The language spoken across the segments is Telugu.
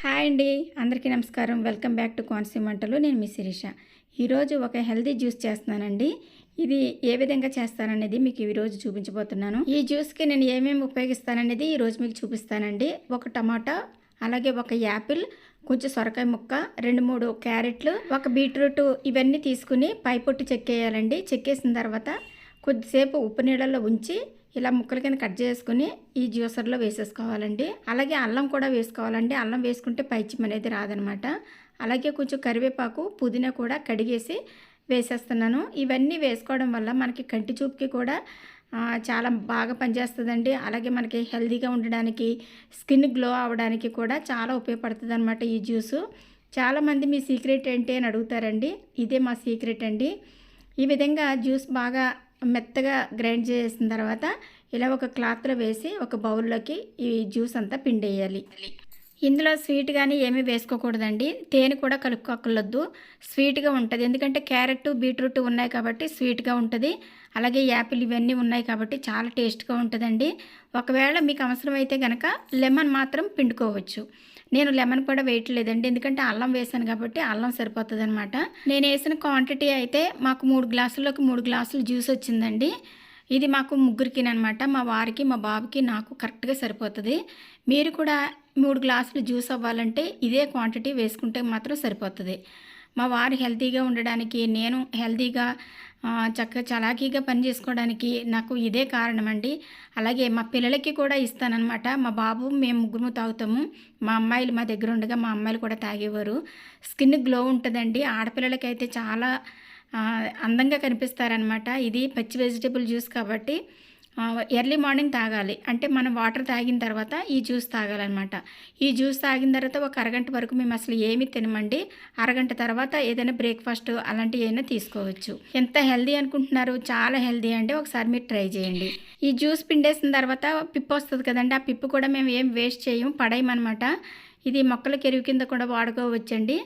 హాయ్ అండి, అందరికీ నమస్కారం. వెల్కమ్ బ్యాక్ టు కోనసీమ వంటలు. నేను మీ శిరీష. ఈరోజు ఒక హెల్తీ జ్యూస్ చేస్తున్నానండి. ఇది ఏ విధంగా చేస్తాననేది మీకు ఈరోజు చూపించబోతున్నాను. ఈ జ్యూస్కి నేను ఏమేమి ఉపయోగిస్తాననేది ఈరోజు మీకు చూపిస్తానండి. ఒక టమాటా, అలాగే ఒక యాపిల్, కొంచెం సొరకాయ ముక్క, 2-3 క్యారెట్లు, ఒక బీట్రూట్, ఇవన్నీ తీసుకుని పై పొట్టు చెక్కేయాలండి. చెక్కేసిన తర్వాత కొద్దిసేపు ఉప్పు నీళ్ళల్లో ఉంచి ఇలా ముక్కల కింద కట్ చేసుకుని ఈ జ్యూసర్లో వేసేసుకోవాలండి. అలాగే అల్లం కూడా వేసుకోవాలండి. అల్లం వేసుకుంటే పైచిమ్ అనేది రాదనమాట. అలాగే కొంచెం కరివేపాకు, పుదీనా కూడా కడిగేసి వేసేస్తున్నాను. ఇవన్నీ వేసుకోవడం వల్ల మనకి కంటి చూపుకి కూడా చాలా బాగా పనిచేస్తుందండి. అలాగే మనకి హెల్తీగా ఉండడానికి, స్కిన్ గ్లో అవ్వడానికి కూడా చాలా ఉపయోగపడుతుంది అనమాట ఈ జ్యూసు. చాలామంది మీ సీక్రెట్ ఏంటి అని అడుగుతారండి. ఇదే మా సీక్రెట్ అండి. ఈ విధంగా జ్యూస్ బాగా మెత్తగా గ్రైండ్ చేసిన తర్వాత ఇలా ఒక క్లాత్లో వేసి ఒక బౌల్లోకి ఈ జ్యూస్ అంతా పిండేయాలి. ఇందులో స్వీట్ కానీ ఏమీ వేసుకోకూడదండి. తేనె కూడా కలుపుకోకూడదు. స్వీట్గా ఉంటుంది. ఎందుకంటే క్యారెట్, బీట్రూట్ ఉన్నాయి కాబట్టి స్వీట్గా ఉంటుంది. అలాగే యాపిల్ ఇవన్నీ ఉన్నాయి కాబట్టి చాలా టేస్ట్గా ఉంటుందండి. ఒకవేళ మీకు అవసరమైతే కనుక లెమన్ మాత్రం పిండుకోవచ్చు. నేను లెమన్ కూడా వేయట్లేదండి, ఎందుకంటే అల్లం వేసాను కాబట్టి అల్లం సరిపోతుంది అనమాట. నేను వేసిన క్వాంటిటీ అయితే మాకు 3 గ్లాసుల్లోకి 3 గ్లాసులు జ్యూస్ వచ్చిందండి. ఇది మాకు ముగ్గురికి అనమాట. మా వారికి, మా బాబుకి, నాకు కరెక్ట్గా సరిపోతుంది. మీరు కూడా 3 గ్లాసులు జ్యూస్ అవ్వాలంటే ఇదే క్వాంటిటీ వేసుకుంటే మాత్రం సరిపోతుంది. మా వారు హెల్తీగా ఉండడానికి, నేను హెల్తీగా చక్కగా చలాకీగా పని చేసుకోవడానికి నాకు ఇదే కారణం అండి. అలాగే మా పిల్లలకి కూడా ఇస్తానన్నమాట. మా బాబు, మేము ముగ్గురు తాగుతాము. మా అమ్మాయిలు మా దగ్గర ఉండగా మా అమ్మాయిలు కూడా తాగేవారు. స్కిన్ గ్లో ఉంటుందండి. ఆడపిల్లలకైతే చాలా అందంగా కనిపిస్తారనమాట. ఇది పచ్చి వెజిటేబుల్ జ్యూస్ కాబట్టి ఎర్లీ మార్నింగ్ తాగాలి. అంటే మనం వాటర్ తాగిన తర్వాత ఈ జ్యూస్ తాగాలన్నమాట. ఈ జ్యూస్ తాగిన తర్వాత ఒక అరగంట వరకు మేము అసలు ఏమీ తినమండి. అరగంట తర్వాత ఏదైనా బ్రేక్ఫాస్ట్ అలాంటివి ఏమైనా తీసుకోవచ్చు. ఎంత హెల్దీ అనుకుంటున్నారు? చాలా హెల్దీ అండి. ఒకసారి మీరు ట్రై చేయండి. ఈ జ్యూస్ పిండేసిన తర్వాత పిప్పు వస్తుంది కదండి. ఆ పిప్పు కూడా మేము ఏం వేస్ట్ చేయము, పడేయమన్నమాట. ఇది మొక్కలకి ఎరువు కింద కూడా వాడుకోవచ్చండి.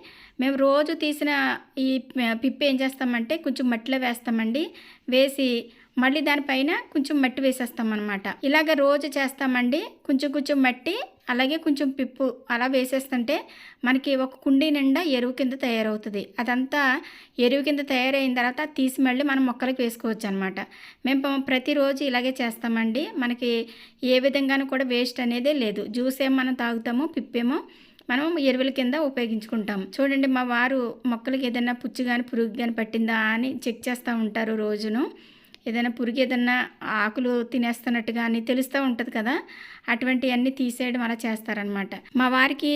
మేము రోజు తీసిన ఈ పిప్పు ఏం చేస్తామంటే కొంచెం మట్టిలో వేస్తామండి. వేసి మళ్ళీ దానిపైన కొంచెం మట్టి వేసేస్తామన్నమాట. ఇలాగ రోజు చేస్తామండి. కొంచెం కొంచెం మట్టి, అలాగే కొంచెం పిప్పు అలా వేసేస్తుంటే మనకి ఒక కుండీ నిండా ఎరువు కింద తయారవుతుంది. అదంతా ఎరువు కింద తయారైన తర్వాత తీసి మళ్ళీ మనం మొక్కలకు వేసుకోవచ్చు అనమాట. మేము ప్రతిరోజు ఇలాగే చేస్తామండి. మనకి ఏ విధంగానూ కూడా వేస్ట్ అనేదే లేదు. జ్యూస్ ఏమో మనం తాగుతాము, పిప్పేమో మనం ఎరువుల కింద ఉపయోగించుకుంటాం. చూడండి, మా వారు మొక్కలకి ఏదైనా పుచ్చు కానీ పురుగు కానీ పట్టిందా అని చెక్ చేస్తూ ఉంటారు రోజును. ఏదైనా పురుగు ఏదైనా ఆకులు తినేస్తున్నట్టు కానీ తెలుస్తూ ఉంటుంది కదా, అటువంటివన్నీ తీసేయడం అలా చేస్తారనమాట. మా వారికి